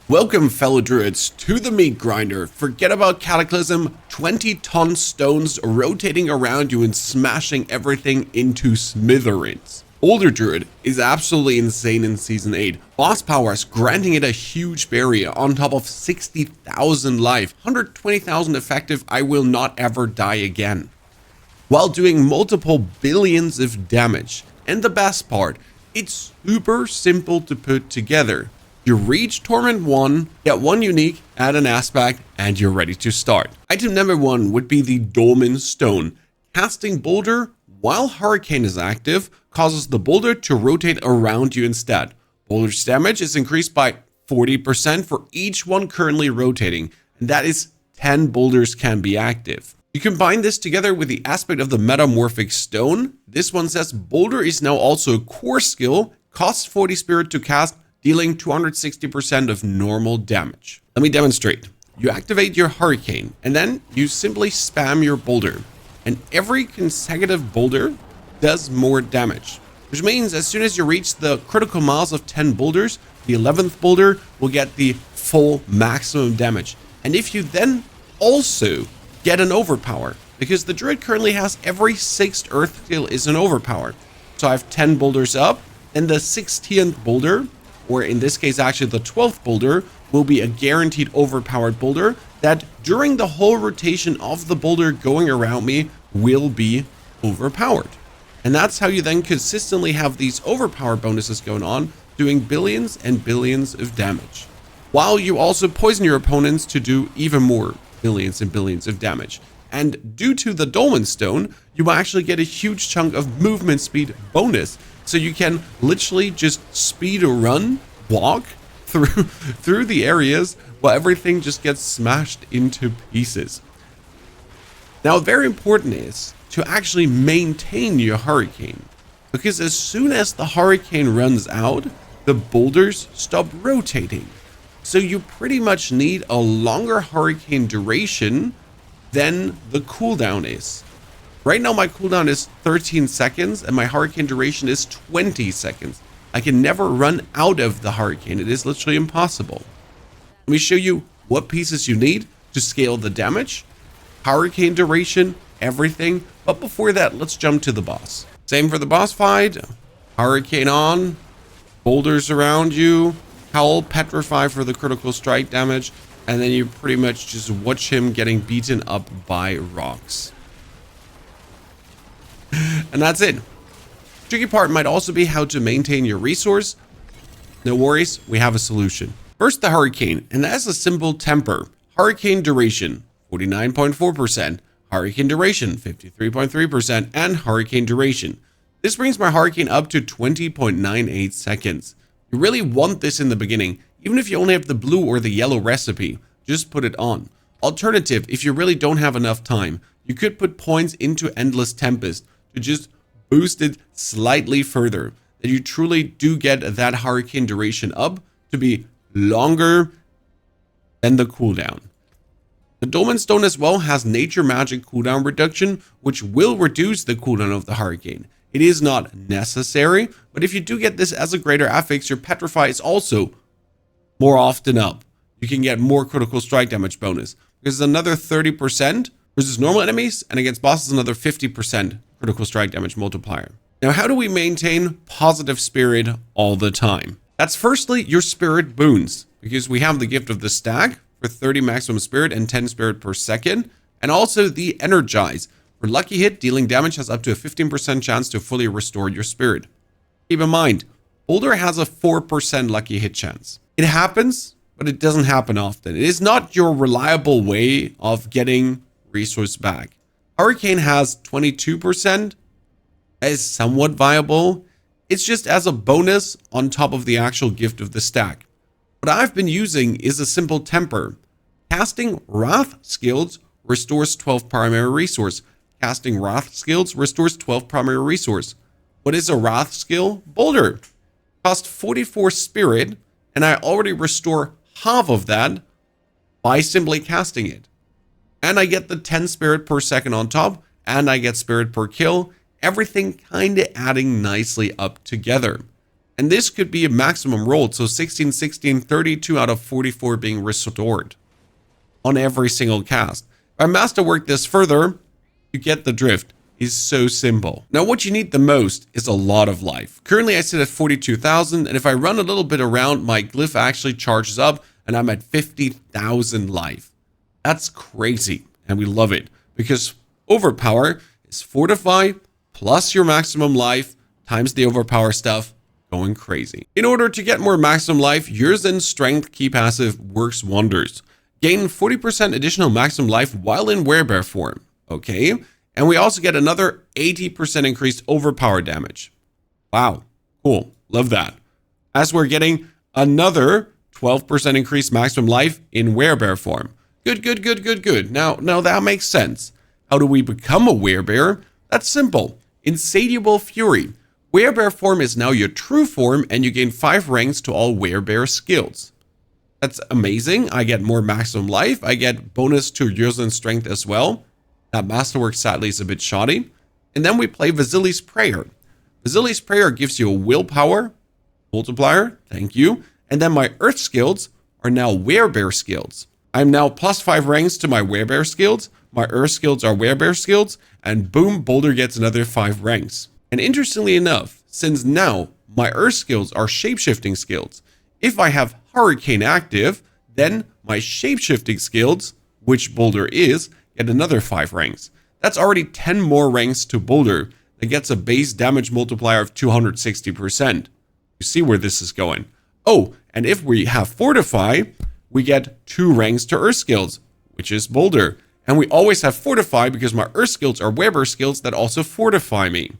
Welcome fellow druids to the meat grinder. Forget about Cataclysm, 20-ton stones rotating around you and smashing everything into smithereens. Boulder Druid is absolutely insane in Season 8. Boss powers granting it a huge barrier on top of 60,000 life, 120,000 effective, I will not ever die again, while doing multiple billions of damage. And the best part, it's super simple to put together. You reach Torment 1, get 1 unique, add an aspect, and you're ready to start. Item number 1 would be the Dolmen Stone. Casting Boulder while Hurricane is active causes the boulder to rotate around you instead. Boulder's damage is increased by 40% for each one currently rotating, and that is 10 boulders can be active. You combine this together with the aspect of the Metamorphic Stone. This one says Boulder is now also a core skill, costs 40 spirit to cast, dealing 260% of normal damage. Let me demonstrate. You activate your Hurricane, and then you simply spam your boulder, and every consecutive boulder does more damage, which means as soon as you reach the critical mass of 10 boulders, the 11th boulder will get the full maximum damage. And if you then also get an Overpower, because the druid currently has every 6th earth skill is an Overpower. So I have 10 boulders up, and the 16th boulder, or in this case actually the 12th boulder, will be a guaranteed overpowered boulder that during the whole rotation of the boulder going around me will be overpowered. And that's how you then consistently have these overpower bonuses going on, doing billions and billions of damage, while you also poison your opponents to do even more billions and billions of damage. And due to the Dolmen Stone, you actually get a huge chunk of movement speed bonus. So you can literally just speed or run, walk through the areas while everything just gets smashed into pieces. Now, very important is to actually maintain your Hurricane, because as soon as the Hurricane runs out, the boulders stop rotating. So you pretty much need a longer Hurricane duration than the cooldown is. Right now my cooldown is 13 seconds and my Hurricane duration is 20 seconds. I can never run out of the Hurricane. It is literally impossible. Let me show you what pieces you need to scale the damage, Hurricane duration, everything. But before that, let's jump to the boss. Same for the boss fight. Hurricane on, boulders around you, Howl, Petrify for the critical strike damage, and then you pretty much just watch him getting beaten up by rocks. And that's it. Tricky part might also be how to maintain your resource. No worries, we have a solution. First, the Hurricane, and that's a simple temper. Hurricane duration, 49.4%, Hurricane duration, 53.3%, and Hurricane duration. This brings my Hurricane up to 20.98 seconds. You really want this in the beginning, even if you only have the blue or the yellow recipe, just put it on. Alternative, if you really don't have enough time, you could put points into Endless Tempest to just boost it slightly further, that you truly do get that Hurricane duration up to be longer than the cooldown. The Dolmen Stone as well has Nature Magic cooldown reduction, which will reduce the cooldown of the Hurricane. It is not necessary, but if you do get this as a greater affix, your Petrify is also more often up. You can get more critical strike damage bonus, because it's another 30% versus normal enemies, and against bosses another 50% critical strike damage multiplier. Now, how do we maintain positive spirit all the time? That's firstly your spirit boons, because we have the gift of the Stag for 30 maximum spirit and 10 spirit per second, and also the Energize. For lucky hit, dealing damage has up to a 15% chance to fully restore your spirit. Keep in mind, Boulder has a 4% lucky hit chance. It happens, but it doesn't happen often. It is not your reliable way of getting resource back. Hurricane has 22%, is somewhat viable. It's just as a bonus on top of the actual gift of the stack. What I've been using is a simple temper. Casting Wrath skills restores 12 primary resource. Casting Wrath skills restores 12 primary resource. What is a Wrath skill? Boulder. Cost 44 spirit, and I already restore half of that by simply casting it. And I get the 10 spirit per second on top, and I get spirit per kill. Everything kind of adding nicely up together. And this could be a maximum rolled, so 16, 16, 32 out of 44 being restored on every single cast. If I masterwork this further, you get the drift. It's so simple. Now what you need the most is a lot of life. Currently I sit at 42,000, and if I run a little bit around, my glyph actually charges up and I'm at 50,000 life. That's crazy, and we love it because Overpower is Fortify plus your maximum life times the Overpower stuff, going crazy. In order to get more maximum life, your Zen Strength key passive works wonders. Gain 40% additional maximum life while in werebear form. Okay. And we also get another 80% increased overpower damage. Wow, cool, love that. As we're getting another 12% increased maximum life in werebear form. Good. Now that makes sense. How do we become a werebear? That's simple. Insatiable Fury. Werebear form is now your true form, and you gain 5 ranks to all werebear skills. That's amazing. I get more maximum life. I get bonus to Yosin Strength as well. That masterwork sadly is a bit shoddy. And then we play Vasili's Prayer. Vasili's Prayer gives you a willpower multiplier. Thank you. And then my earth skills are now werebear skills. I'm now plus 5 ranks to my werebear skills. My earth skills are werebear skills. And boom, Boulder gets another 5 ranks. And interestingly enough, since now my earth skills are shapeshifting skills, if I have Hurricane active, then my shapeshifting skills, which Boulder is, get another 5 ranks. That's already 10 more ranks to Boulder. That gets a base damage multiplier of 260%. You see where this is going. Oh, and if we have Fortify, we get 2 ranks to Earth skills, which is Boulder. And we always have Fortify because my Earth skills are werebear skills that also fortify me.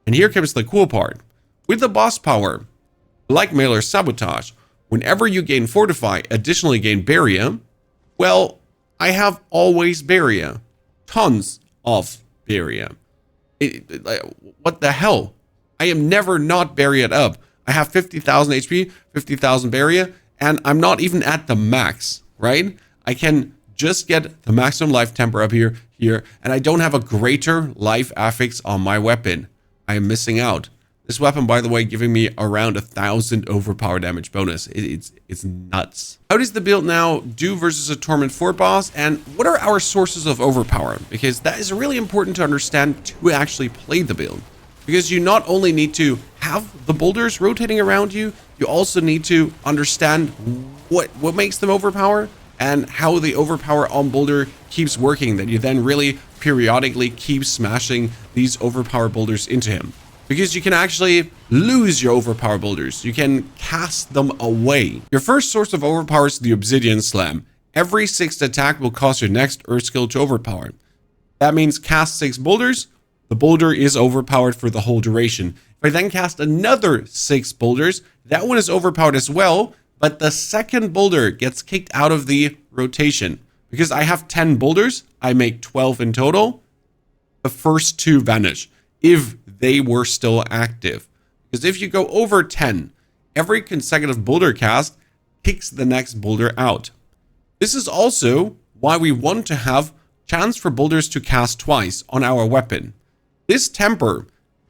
And here comes the cool part. With the boss power, Blackmailer Sabotage, whenever you gain Fortify, additionally gain Barrier, well, I have always Barrier. Tons of Barrier. What the hell? I am never not barriered up. I have 50,000 HP, 50,000 Barrier, and I'm not even at the max, right? I can just get the maximum life temper up here, and I don't have a greater life affix on my weapon. I am missing out. This weapon, by the way, giving me around 1,000 overpower damage bonus. It's nuts. How does the build now do versus a Torment Fort boss? And what are our sources of overpower? Because that is really important to understand to actually play the build. Because you not only need to have the boulders rotating around you, you also need to understand what makes them overpower and how the overpower on Boulder keeps working, that you then really periodically keep smashing these overpower boulders into him. Because you can actually lose your overpower boulders. You can cast them away. Your first source of overpower is the Obsidian Slam. Every 6th attack will cause your next earth skill to overpower. That means cast 6 boulders, the boulder is overpowered for the whole duration. If I then cast another 6 boulders, that one is overpowered as well, but the second boulder gets kicked out of the rotation. Because I have 10 boulders, I make 12 in total. The first 2 vanish if they were still active. Because if you go over 10, every consecutive boulder cast kicks the next boulder out. This is also why we want to have chance for boulders to cast twice on our weapon. This temper,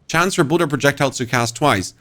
chance for boulder projectiles to cast twice,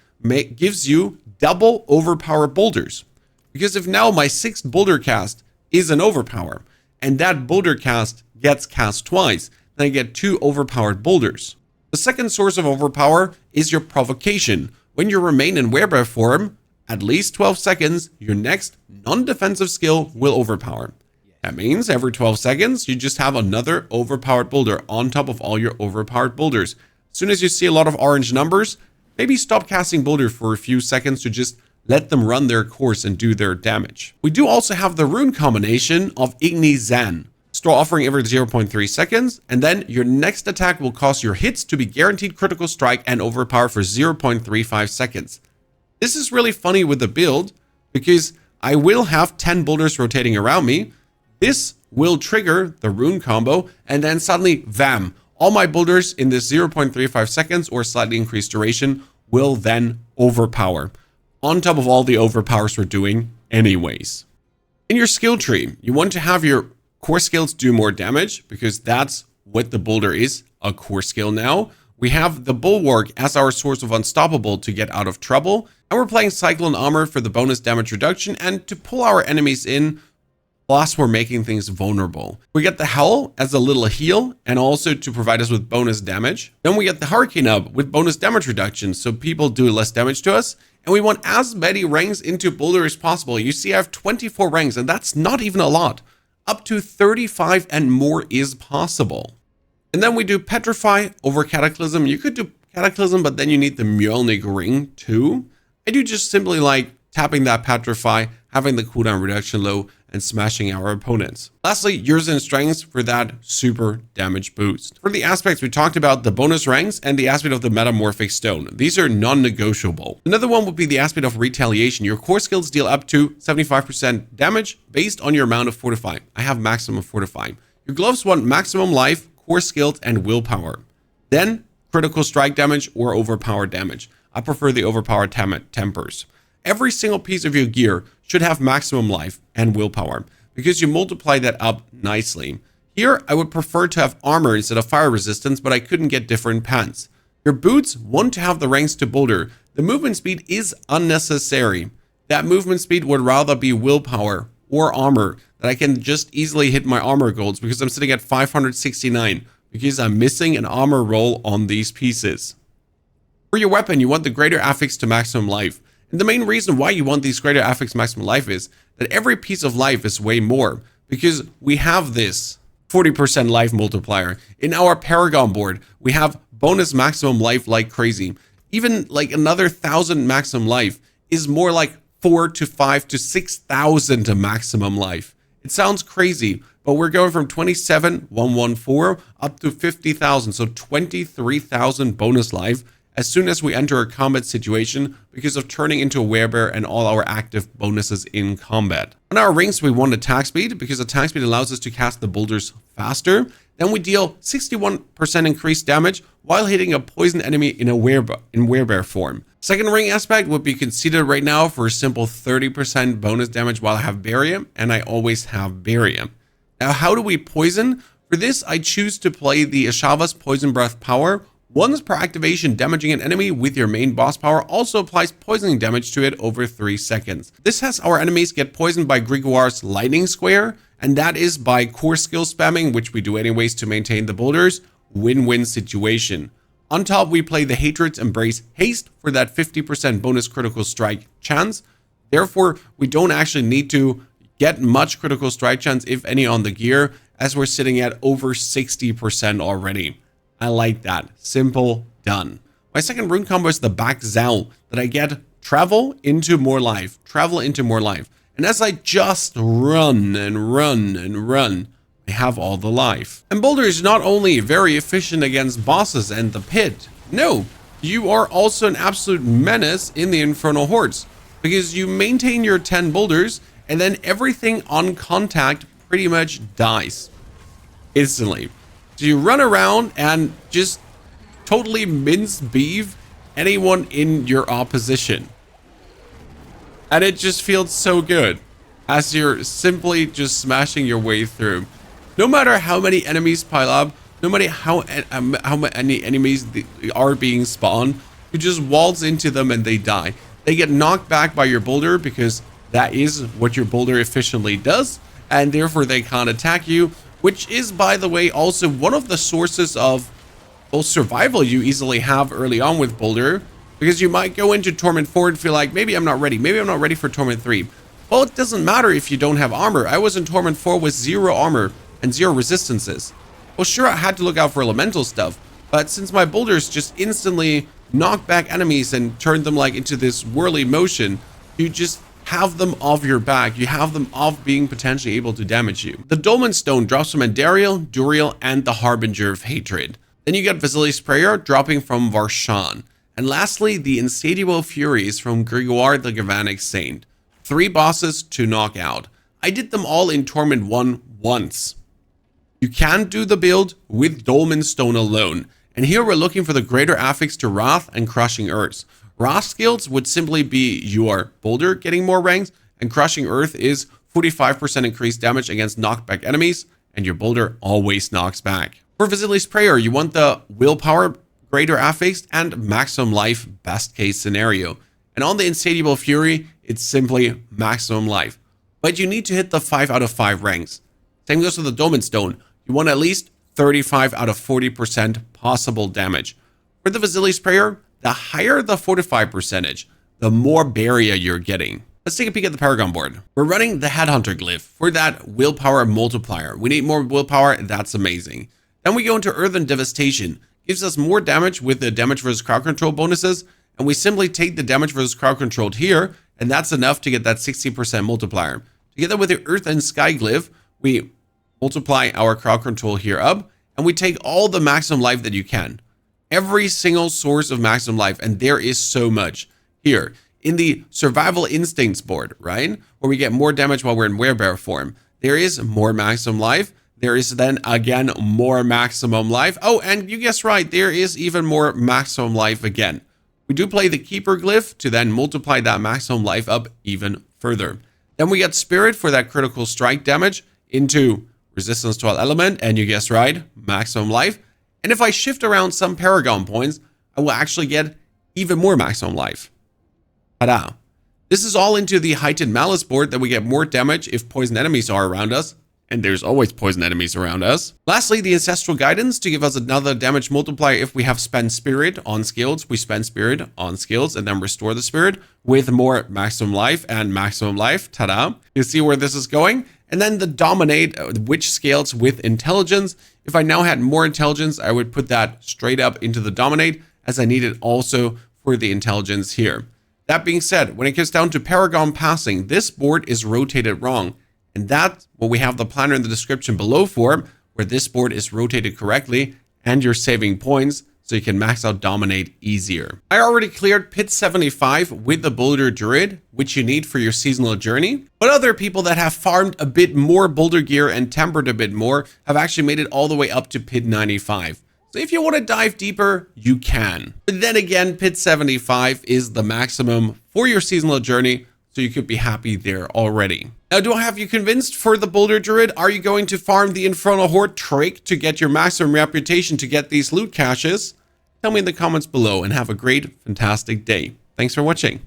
gives you double overpower boulders. Because if now my 6th boulder cast is an overpower, and that boulder cast gets cast twice, then I get 2 overpowered boulders. The second source of overpower is your provocation. When you remain in werebear form, at least 12 seconds, your next non-defensive skill will overpower. That means every 12 seconds, you just have another overpowered boulder on top of all your overpowered boulders. As soon as you see a lot of orange numbers, maybe stop casting boulder for a few seconds to just let them run their course and do their damage. We do also have the rune combination of Igni Zan. Straw offering every 0.3 seconds, and then your next attack will cause your hits to be guaranteed critical strike and overpower for 0.35 seconds. This is really funny with the build, because I will have 10 boulders rotating around me. This will trigger the rune combo, and then suddenly, VAM! All my boulders in this 0.35 seconds or slightly increased duration will then overpower, on top of all the overpowers we're doing anyways. In your skill tree, you want to have your core skills do more damage, because that's what the boulder is, a core skill now. We have the Bulwark as our source of Unstoppable to get out of trouble, and we're playing Cyclone Armor for the bonus damage reduction and to pull our enemies in, plus we're making things vulnerable. We get the Howl as a little heal and also to provide us with bonus damage. Then we get the Hurricane up with bonus damage reduction so people do less damage to us. And we want as many ranks into Boulder as possible. You see I have 24 ranks and that's not even a lot. Up to 35 and more is possible. And then we do Petrify over Cataclysm. You could do Cataclysm, but then you need the Mjolnir ring too. I do just simply like tapping that Petrify, having the cooldown reduction low, and smashing our opponents. Lastly, Years in Strengths for that super damage boost. For the aspects, we talked about the bonus ranks and the aspect of the Metamorphic Stone. These are non-negotiable. Another one would be the aspect of Retaliation. Your core skills deal up to 75% damage based on your amount of Fortify. I have maximum Fortify. Your gloves want maximum life, core skills, and willpower. Then, critical strike damage or overpower damage. I prefer the overpower tempers. Every single piece of your gear should have maximum life and willpower because you multiply that up nicely. Here, I would prefer to have armor instead of fire resistance, but I couldn't get different pants. Your boots want to have the ranks to Boulder. The movement speed is unnecessary. That movement speed would rather be willpower or armor that I can just easily hit my armor goals because I'm sitting at 569 because I'm missing an armor roll on these pieces. For your weapon, you want the greater affix to maximum life. And the main reason why you want these greater affix maximum life is that every piece of life is way more because we have this 40% life multiplier. In our Paragon board, we have bonus maximum life like crazy. Even like another 1,000 maximum life is more like 4,000 to 5,000 to 6,000 to maximum life. It sounds crazy, but we're going from 27,114 up to 50,000, so 23,000 bonus life as soon as we enter a combat situation because of turning into a werebear and all our active bonuses in combat. On our rings, we want attack speed because attack speed allows us to cast the boulders faster. Then we deal 61% increased damage while hitting a poison enemy in werebear form. Second ring aspect would be considered right now for a simple 30% bonus damage while I have barium, and I always have barium. Now, how do we poison? For this, I choose to play the Ashava's Poison Breath power. Once per activation, damaging an enemy with your main boss power also applies poisoning damage to it over 3 seconds. This has our enemies get poisoned by Gregoire's lightning square, and that is by core skill spamming, which we do anyways to maintain the boulders. Win-win situation. On top, we play the Hatred's Embrace Haste for that 50% bonus critical strike chance. Therefore, we don't actually need to get much critical strike chance, if any, on the gear, as we're sitting at over 60% already. I like that. Simple, done. My second rune combo is the Back Zal that I get travel into more life. Travel into more life. And as I just run and run and run, I have all the life. And Boulder is not only very efficient against bosses and the pit. No, you are also an absolute menace in the Infernal Hordes because you maintain your 10 boulders and then everything on contact pretty much dies instantly. So you run around and just totally mince beef anyone in your opposition. And it just feels so good as you're simply just smashing your way through. No matter how many enemies pile up, no matter how many enemies are being spawned, you just waltz into them and they die. They get knocked back by your boulder because that is what your boulder efficiently does, and therefore they can't attack you. Which is, by the way, also one of the sources of both survival you easily have early on with Boulder. Because you might go into Torment 4 and feel like, maybe I'm not ready. Maybe I'm not ready for Torment 3. Well, it doesn't matter if you don't have armor. I was in Torment 4 with 0 armor and 0 resistances. Well, sure, I had to look out for elemental stuff. But since my boulders just instantly knock back enemies and turn them like into this whirly motion, you just have them off your back. You have them off being potentially able to damage you. The Dolmen Stone drops from Andariel, Duriel, and the Harbinger of Hatred. Then you get Vasili's Prayer dropping from Varshan. And lastly, the Insatiable Furies from Gregoire the Galvanic Saint. 3 bosses to knock out. I did them all in Torment 1 once. You can do the build with Dolmen Stone alone. And here we're looking for the greater affix to Wrath and Crushing Earth. Wrath skills would simply be your boulder getting more ranks, and Crushing Earth is 45% increased damage against knockback enemies, and your boulder always knocks back. For Vasili's Prayer, you want the willpower greater affix, and maximum life best case scenario. And on the Insatiable Fury, it's simply maximum life. But you need to hit the 5 out of 5 ranks. Same goes with the Dome and Stone. You want at least 35 out of 40% possible damage. For the Vasily Sprayer, the higher the fortify percentage, the more barrier you're getting. Let's take a peek at the Paragon board. We're running the Headhunter glyph for that willpower multiplier. We need more willpower, that's amazing. Then we go into Earthen Devastation. Gives us more damage with the damage versus crowd control bonuses, and we simply take the damage versus crowd controlled here, and that's enough to get that 60% multiplier. Together with the Earth and Sky glyph, we multiply our crowd control here up, and we take all the maximum life that you can. Every single source of maximum life, and there is so much. Here, in the Survival Instincts board, right, where we get more damage while we're in werebear form, there is more maximum life. There is then again more maximum life. Oh, and you guessed right, there is even more maximum life again. We do play the Keeper glyph to then multiply that maximum life up even further. Then we get Spirit for that critical strike damage into Resistance to all element, and you guessed right, maximum life. And if I shift around some Paragon points, I will actually get even more maximum life. Ta-da. This is all into the Heightened Malice board that we get more damage if poison enemies are around us. And there's always poison enemies around us. Lastly, the Ancestral Guidance to give us another damage multiplier if we have spent Spirit on skills. We spend Spirit on skills and then restore the Spirit with more maximum life and maximum life. Ta-da. You see where this is going? And then the Dominate, which scales with Intelligence. If I now had more Intelligence, I would put that straight up into the Dominate, as I need it also for the Intelligence here. That being said, when it gets down to Paragon Pathing, this board is rotated wrong. And that's what we have the planner in the description below for, where this board is rotated correctly and you're saving points so you can max out Dominate easier. I already cleared Pit 75 with the Boulder Druid, which you need for your seasonal journey. But other people that have farmed a bit more Boulder gear and tempered a bit more have actually made it all the way up to Pit 95. So if you want to dive deeper, you can. But then again, Pit 75 is the maximum for your seasonal journey, so you could be happy there already. Now, do I have you convinced for the Boulder Druid? Are you going to farm the Infernal Horde trait to get your maximum reputation to get these loot caches? Tell me in the comments below and have a great, fantastic day. Thanks for watching.